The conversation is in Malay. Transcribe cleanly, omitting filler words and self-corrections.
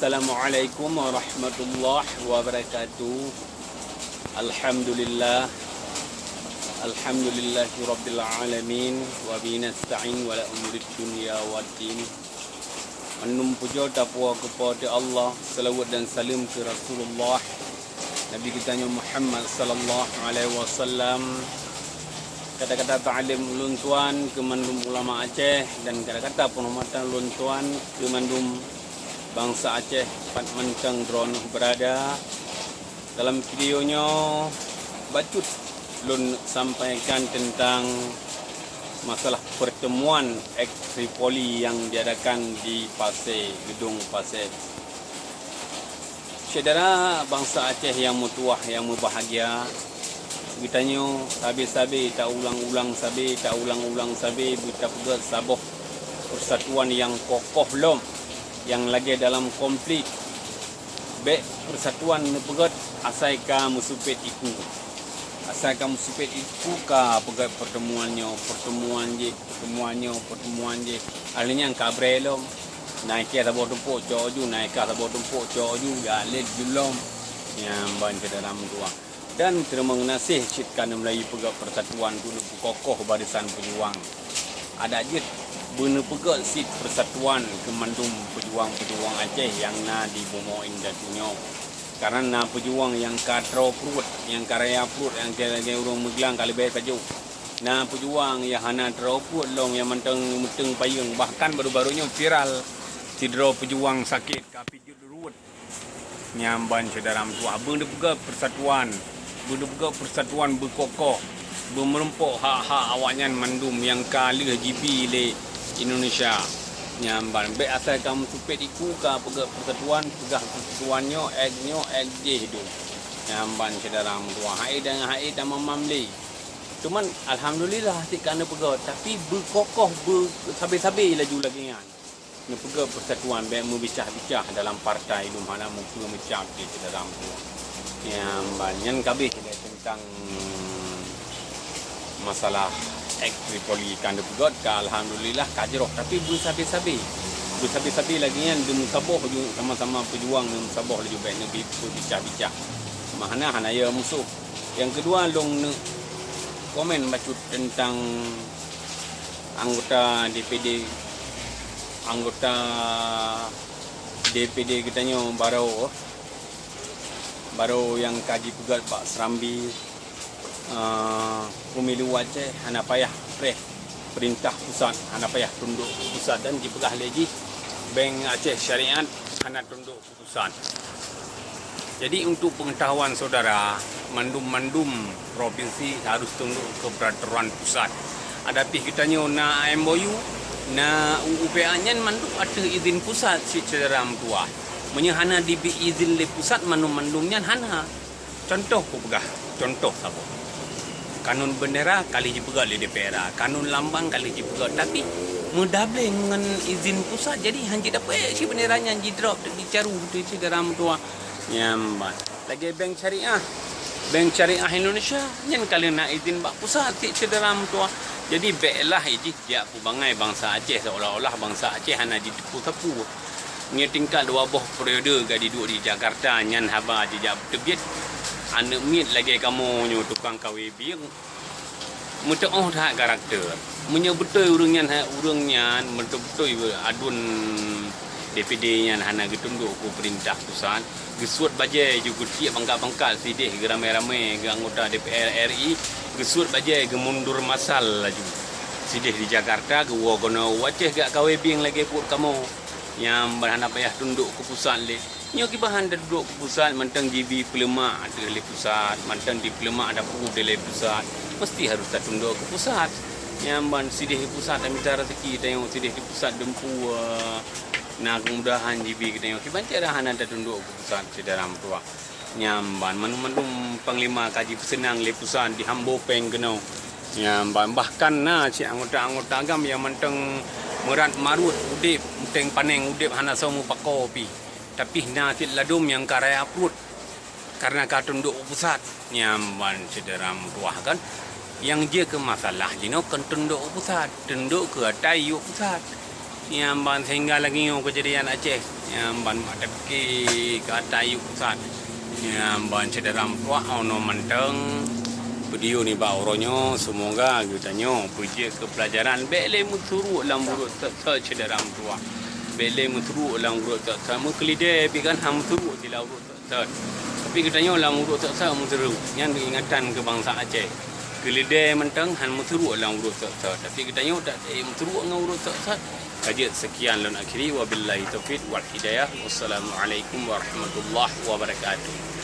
Assalamualaikum warahmatullahi wabarakatuh. Alhamdulillah. Alhamdulillahi rabbil alamin wa bihi nasta'in wala umurid dunya waddin. Menum puja takwa kepada Allah, selawat dan salam ke Rasulullah Nabi kita Muhammad sallallahu alaihi wasallam. Kata-kata ta'lim ulun tuan ke mandum ulama Aceh dan kata-kata penghormatan ulun tuan ke mandum bangsa Aceh Pat Menteng Dron berada. Dalam videonya bacut ulun sampaikan tentang masalah pertemuan Tripoli yang diadakan di Pasir, Gedung Pasir. Saudara bangsa Aceh yang mutuah, yang berbahagia, kitanya sabi-sabi tak ulang-ulang sabi, tak ulang-ulang sabi, kita buat sabuh persatuan yang kokoh lom, yang lagi dalam konflik. Baik persatuan nepegat asaika musupet iku. Asaika musupet iku ka pegat pertemuan je. Alinya ka brelom. Naik ke sabot tumpuk coju, naik ke sabot tumpuk coju, galit julom. Yang ban ke dalam dua. Dan terima kasih citkan Melayu pegat persatuan guna kokoh barisan pejuang. Ada je benar pegat sit persatuan kemandum pejuang-pejuang Aceh yang na di Bumoing dan Tunyo. Karena pejuang yang katro perut, yang karya perut, yang kaya urung meglang kali bayar kaju. Nah pejuang yang hana tro perut long yang menteng payung, bahkan baru-barunya viral sidro pejuang sakit kapi judurut. Nyamban saudara tua benar pegat persatuan. Budak-budak persatuan berkokoh, bermerempuk hak-hak awaknya mandum yang kali GB le Indonesia. Nyamban baik asal kamu supet iku ka pegak persatuannya egnya je hidup. Nyamban saudara tua hai dan mamamli. Cuman alhamdulillah tik kana pegak tapi berkokoh sabi-sabi laju lagi kan. Ni pegak persatuan baik membicah-bicah dalam partai dum mana memecah di saudara tua. Yang banyak kabeh tentang masalah Tripoli kan depegot alhamdulillah kajeroh tapi bersabi-sabi lagi yang demu saboh sama-sama pejuang demu saboh lagi baik nabi bicah-bicah mahana hanaya musuh. Yang kedua long komen bacut tentang anggota DPD kitanya baru yang kaji pegat Pak Serambi pemilu Aceh hana payah perintah pusat, hana payah tunduk pusat dan dipegah lagi Bank Aceh Syariat hana tunduk pusat. Jadi untuk pengetahuan saudara, mandum-mandum provinsi harus tunduk ke peraturan pusat. Adapun kitanya na MOU na UPA-nya mandum ada izin pusat secara tua. Menyahana dibi izin le pusat mandumnya hana. Contoh ku pegah, contoh sabo. Kanun bendera kali dipegah le DPR, kanun lambang kali dipegah tapi mudable dengan izin pusat jadi hanji dapat si benderanya hanji drop dicaru tu dalam tua. Nyambat. Lagi bank syariah Indonesia nyen kali nak izin bak pusat ti dalam tua. Jadi baiklahiji dia pubangai bangsa Aceh seolah-olah bangsa Aceh hana ditipu-tipu. Ni tingkat dua buah periode gadi duduk di Jakarta nyan haba di terbit anak mit lagi kamu nyu tukang KWB mutoh dah karakter menyebetul urangnya betul adun DPD nya hana getunduk ku perintah pusat gesut bajai juga tiap bangkal-bangkal sidih geramai-ramai ke anggota DPR RI gesut bajai gemundur masal laju sidih di Jakarta ke wogono Aceh gak KWB yang lagi put kamu yang berhana payah tunduk ke pusat le. Nyo kibahan dah duduk ke pusat mantang GB pelemak ada le pusat, mantang di pelemak ada pu de le pusat. Mesti harus tak tunduk ke pusat. Yang ban sidih di pusat dan minta rezeki tengok sidih di pusat dempu nak kemudahan GB kita tengok kiban cara hana dah tunduk ke pusat sedaram tua. Nyamban manum panglima kaji senang le pusat di Hambopeng kenau. Nyamban bahkan si anggota-anggota agam yang mantang merat marut udip teng paneng udip hana somu pakopi tapi nasit ladum yang karya perut karena katunduk pusat nyamban sederam tuah kan yang dia ke masalah jino kan tunduk pusat tunduk ke tayu pusat yang ban sehingga lagi kejadian Aceh yang ban ada pergi ke Atayu Pusat yang ban cederam tua ono menteng video ni ba oronyo semoga gutanya puji ke pelajaran bele muturu lang buruk tak cederam tua bele muturu lang buruk tak sama kelide bikan ham muturu di laut tak tapi gutanya lang buruk tak muturu yang ingatan ke bangsa Aceh kelide menteng han muturu lang buruk tak tapi gutanya tak muturu ngau buruk tak kajian sekian lan akhiri wabillahi taufiq wal hidayah wassalamualaikum warahmatullahi wabarakatuh.